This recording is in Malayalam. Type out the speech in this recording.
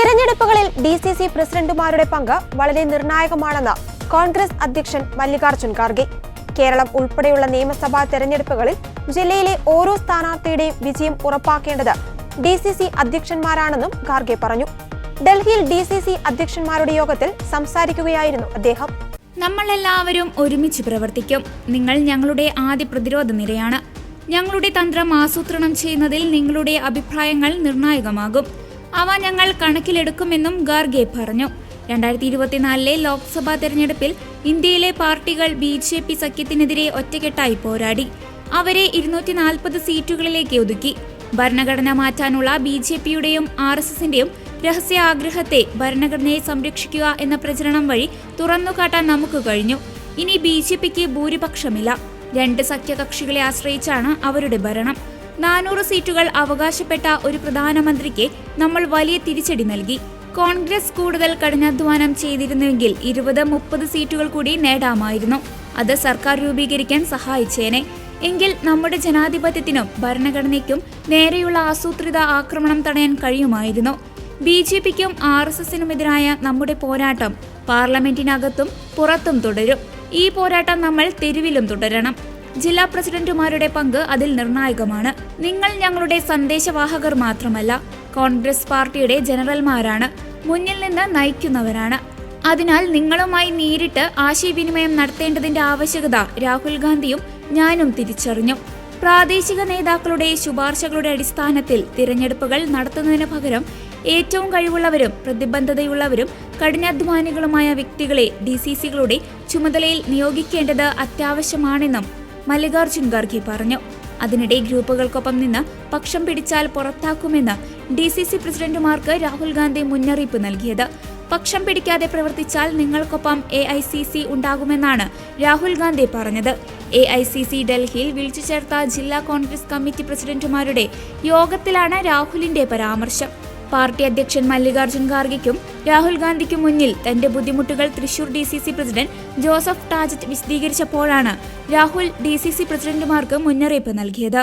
തിരഞ്ഞെടുപ്പുകളിൽ ഡിസിസി പ്രസിഡന്റുമാരുടെ പങ്ക് വളരെ നിർണായകമാണെന്ന് കോൺഗ്രസ് അധ്യക്ഷൻ മല്ലികാർജുൻ ഖാർഗെ. കേരളം ഉൾപ്പെടെയുള്ള നിയമസഭാ തെരഞ്ഞെടുപ്പുകളിൽ ജില്ലയിലെ ഓരോ സ്ഥാനാർത്ഥിയുടെയും വിജയം ഉറപ്പാക്കേണ്ടത് ഡിസിസി അധ്യക്ഷന്മാരാണെന്നും ഖാർഗെ പറഞ്ഞു. ഡൽഹിയിൽ ഡിസിസി അധ്യക്ഷന്മാരുടെ യോഗത്തിൽ സംസാരിക്കുകയായിരുന്നു അദ്ദേഹം. നമ്മളെല്ലാവരും ഒരുമിച്ച് പ്രവർത്തിക്കും. നിങ്ങൾ ഞങ്ങളുടെ ആദ്യ പ്രതിരോധ നിരയാണ്. ഞങ്ങളുടെ തന്ത്രം ആസൂത്രണം ചെയ്യുന്നതിൽ നിങ്ങളുടെ അഭിപ്രായങ്ങൾ നിർണായകമാകും. അവ ഞങ്ങൾ കണക്കിലെടുക്കുമെന്നും ഖാർഗെ പറഞ്ഞു. 2024 ലോക്സഭാ തെരഞ്ഞെടുപ്പിൽ ഇന്ത്യയിലെ പാർട്ടികൾ BJP സഖ്യത്തിനെതിരെ ഒറ്റക്കെട്ടായി പോരാടി അവരെ 240 സീറ്റുകളിലേക്ക് ഒതുക്കി. ഭരണഘടന മാറ്റാനുള്ള BJPയുടെയും RSSന്റെയും രഹസ്യ ആഗ്രഹത്തെ ഭരണഘടനയെ സംരക്ഷിക്കുക എന്ന പ്രചരണം വഴി തുറന്നുകാട്ടാൻ നമുക്ക് കഴിഞ്ഞു. ഇനി BJPക്ക് ഭൂരിപക്ഷമില്ല. 2 സഖ്യകക്ഷികളെ ആശ്രയിച്ചാണ് അവരുടെ ഭരണം. 400 സീറ്റുകൾ അവകാശപ്പെട്ട ഒരു പ്രധാനമന്ത്രിക്ക് നമ്മൾ വലിയ തിരിച്ചടി നൽകി. കോൺഗ്രസ് കൂടുതൽ കഠിനാധ്വാനം ചെയ്തിരുന്നുവെങ്കിൽ 20-30 സീറ്റുകൾ കൂടി നേടാമായിരുന്നു. അത് സർക്കാർ രൂപീകരിക്കാൻ സഹായിച്ചേനെ. എങ്കിൽ നമ്മുടെ ജനാധിപത്യത്തിനും ഭരണഘടനയ്ക്കും നേരെയുള്ള ആസൂത്രിത ആക്രമണം തടയാൻ കഴിയുമായിരുന്നു. BJPക്കും RSSനുമെതിരായ നമ്മുടെ പോരാട്ടം പാർലമെന്റിനകത്തും പുറത്തും തുടരും. ഈ പോരാട്ടം നമ്മൾ തെരുവിലും തുടരണം. ജില്ലാ പ്രസിഡന്റുമാരുടെ പങ്ക് അതിൽ നിർണായകമാണ്. നിങ്ങൾ ഞങ്ങളുടെ സന്ദേശവാഹകർ മാത്രമല്ല, കോൺഗ്രസ് പാർട്ടിയുടെ ജനറൽമാരാണ്, മുന്നിൽ നിന്ന് നയിക്കുന്നവരാണ്. അതിനാൽ നിങ്ങളുമായി നേരിട്ട് ആശയവിനിമയം നടത്തേണ്ടതിന്റെ ആവശ്യകത രാഹുൽ ഗാന്ധിയും ഞാനും തിരിച്ചറിഞ്ഞു. പ്രാദേശിക നേതാക്കളുടെ ശുപാർശകളുടെ അടിസ്ഥാനത്തിൽ തിരഞ്ഞെടുപ്പുകൾ നടത്തുന്നതിന് പകരം ഏറ്റവും കഴിവുള്ളവരും പ്രതിബദ്ധതയുള്ളവരും കഠിനാധ്വാനികളുമായ വ്യക്തികളെ DCCകളുടെ ചുമതലയിൽ നിയോഗിക്കേണ്ടത് അത്യാവശ്യമാണെന്നും മല്ലികാർജുൻ ഖാർഗെ പറഞ്ഞു. അതിനിടെ ഗ്രൂപ്പുകൾക്കൊപ്പം നിന്ന് പക്ഷം പിടിച്ചാൽ പുറത്താക്കുമെന്ന് DCC പ്രസിഡന്റുമാർക്ക് രാഹുൽ ഗാന്ധി മുന്നറിയിപ്പ് നൽകിയത്. പക്ഷം പിടിക്കാതെ പ്രവർത്തിച്ചാൽ നിങ്ങൾക്കൊപ്പം AICC ഉണ്ടാകുമെന്നാണ് രാഹുൽ ഗാന്ധി പറഞ്ഞത്. AICC ഡൽഹിയിൽ വിളിച്ചു ചേർത്ത ജില്ലാ കോൺഗ്രസ് കമ്മിറ്റി പ്രസിഡന്റുമാരുടെ യോഗത്തിലാണ് രാഹുലിന്റെ പരാമർശം. പാർട്ടി അധ്യക്ഷൻ മല്ലികാർജുൻ ഖാർഗെക്കും രാഹുൽ ഗാന്ധിക്കും മുന്നിൽ തന്റെ ബുദ്ധിമുട്ടുകൾ Thrissur DCC president Joseph ടാജറ്റ് വിശദീകരിച്ചപ്പോഴാണ് Rahul DCC പ്രസിഡന്റുമാർക്ക് മുന്നറിയിപ്പ് നൽകിയത്.